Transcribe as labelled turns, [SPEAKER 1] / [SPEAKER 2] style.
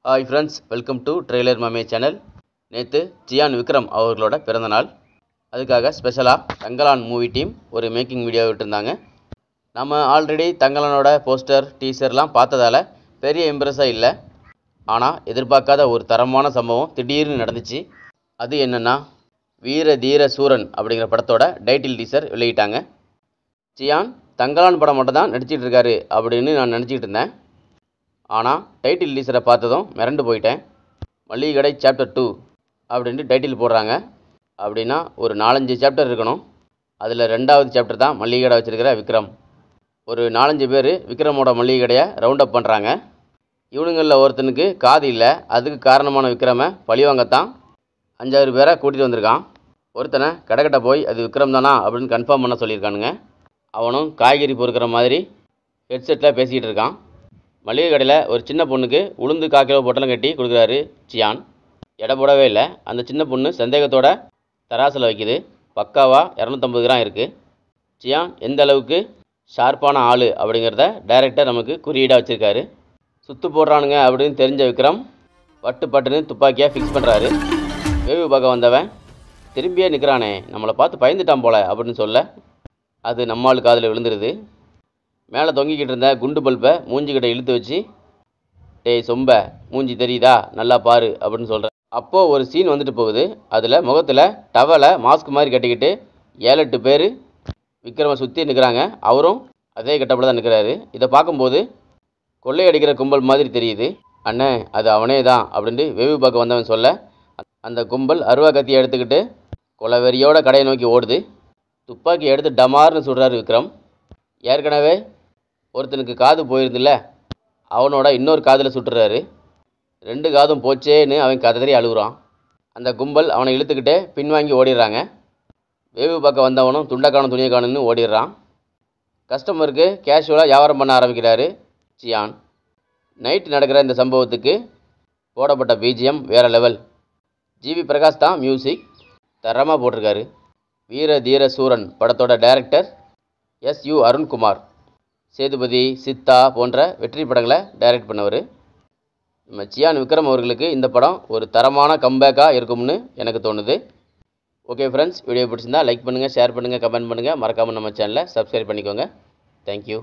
[SPEAKER 1] Hi friends, welcome to trailer மாமே channel. நேற்று சியான் விக்ரம் அவர்களோட பிறந்தநாள். அதுக்காக ஸ்பெஷலாக தங்கலான் மூவி டீம் ஒரு மேக்கிங் வீடியோ விட்டுருந்தாங்க. நம்ம ஆல்ரெடி தங்கலானோட போஸ்டர் டீசர்லாம் பார்த்ததால பெரிய இம்ப்ரெஸ்ஸாக இல்லை. ஆனால் எதிர்பார்க்காத ஒரு தரமான சம்பவம் திடீர்னு நடந்துச்சு. அது என்னென்னா, வீர தீர சூரன் அப்படிங்கிற படத்தோட டைட்டில் டீசர் வெளியிட்டாங்க. சியான் தங்கலான் படம் மட்டும் தான் நடிச்சிட்டு இருக்காரு அப்படின்னு நான் நினச்சிக்கிட்டு இருந்தேன். ஆனால் டைட்டில் டீசரை பார்த்ததும் மிரண்டு போயிட்டேன். மளிகை கடை சாப்டர் 2 அப்படின்ட்டு டைட்டில் போடுறாங்க. அப்படின்னா ஒரு 4-5 சாப்டர் இருக்கணும். அதில் 2வது சாப்டர் தான் மளிகை கடை வச்சுருக்கிற விக்ரம். ஒரு 4-5 பேர் விக்ரமோட மளிகை கடையை ரவுண்ட் அப் பண்ணுறாங்க. இவனுங்களில் ஒருத்தனுக்கு காது இல்லை. அதுக்கு காரணமான விக்ரமை பழிவாங்கத்தான் 5-6 பேரை கூட்டிகிட்டு வந்திருக்கான். ஒருத்தனை கடைக்கட்ட போய் அது விக்ரம் தானா அப்படின்னு கன்ஃபார்ம் பண்ண சொல்லியிருக்கானுங்க. அவனும் காய்கறி பொறுக்கிற மாதிரி ஹெட்செட்டில் பேசிக்கிட்டு இருக்கான். மளிகை கடையில் ஒரு சின்ன பொண்ணுக்கு உளுந்து 1/4 கிலோ பொட்டலம் கட்டி கொடுக்குறாரு சியான். எடை போடவே இல்லை. அந்த சின்ன பொண்ணு சந்தேகத்தோட தராசில் வைக்குது. பக்காவாக 250 கிராம் இருக்குது. சியான் எந்த அளவுக்கு ஷார்ப்பான ஆள் அப்படிங்கிறத டைரக்டர் நமக்கு குறியீடாக வச்சுருக்காரு. சுற்று போடுறானுங்க அப்படின்னு தெரிஞ்ச விக்ரம் பட்டுன்னு துப்பாக்கியாக ஃபிக்ஸ் பண்ணுறாரு. வேவு பார்க்க வந்தவன் திரும்பியே நிற்கிறானே, நம்மளை பார்த்து பயந்துட்டான் போல அப்படின்னு சொல்ல அது நம்மாள் காதில் விழுந்துருது. மேலே தொங்கிக்கிட்டு இருந்த குண்டு பல்பை மூஞ்சிக்கிட்ட இழுத்து வச்சு, டேய் சொம்ப, மூஞ்சி தெரியுதா, நல்லா பாரு அப்படின்னு சொல்கிறேன். அப்போது ஒரு சீன் வந்துட்டு போகுது. அதில் முகத்தில் டவலை மாஸ்க் மாதிரி கட்டிக்கிட்டு 7-8 பேர் விக்ரமை சுற்றி நிற்கிறாங்க. அவரும் அதே கட்டப்பட தான் நிற்கிறாரு. இதை பார்க்கும்போது கொள்ளையடிக்கிற கும்பல் மாதிரி தெரியுது. அண்ணே, அது அவனே தான் அப்படின்ட்டு வெவு பார்க்க வந்தவன் சொல்ல, அந்த கும்பல் அருவா கத்தியை எடுத்துக்கிட்டு கொலவெறியோட கடையை நோக்கி ஓடுது. துப்பாக்கி எடுத்து டமார்னு சுடுறாரு விக்ரம். ஏற்கனவே ஒருத்தனுக்கு காது போயிருந்துல்ல, அவனோட இன்னொரு காதில் சுட்டுறாரு. 2 காதும் போச்சேன்னு அவன் கதறி அழுகுறான். அந்த கும்பல் அவனை இழுத்துக்கிட்டே பின்வாங்கி ஓடிடுறாங்க. வேவு பார்க்க வந்தவனும் துண்டக்கானும் துணியக்கானுன்னு ஓடிடுறான். கஸ்டமருக்கு கேஷுவலாக வியாபாரம் பண்ண ஆரம்பிக்கிறாரு சியான். நைட்டு நடக்கிற இந்த சம்பவத்துக்கு போடப்பட்ட பிஜிஎம் வேறு லெவல். ஜிவி பிரகாஷ் தான் மியூசிக் தரமாக போட்டிருக்காரு. வீர தீர சூரன் படத்தோட டைரக்டர் SU அருண்குமார். சேதுபதி, சித்தா போன்ற வெற்றி படங்களை டைரக்ட் பண்ணவர். நம்ம சியான் விக்ரம் அவர்களுக்கு இந்த படம் ஒரு தரமான கம்பேக்காக இருக்கும்னு எனக்கு தோணுது. ஓகே ஃப்ரெண்ட்ஸ், வீடியோ பிடிச்சிருந்தா லைக் பண்ணுங்கள், ஷேர் பண்ணுங்கள், கமெண்ட் பண்ணுங்கள். மறக்காமல் நம்ம சேனலை சப்ஸ்கிரைப் பண்ணிக்கோங்க. தேங்க்யூ.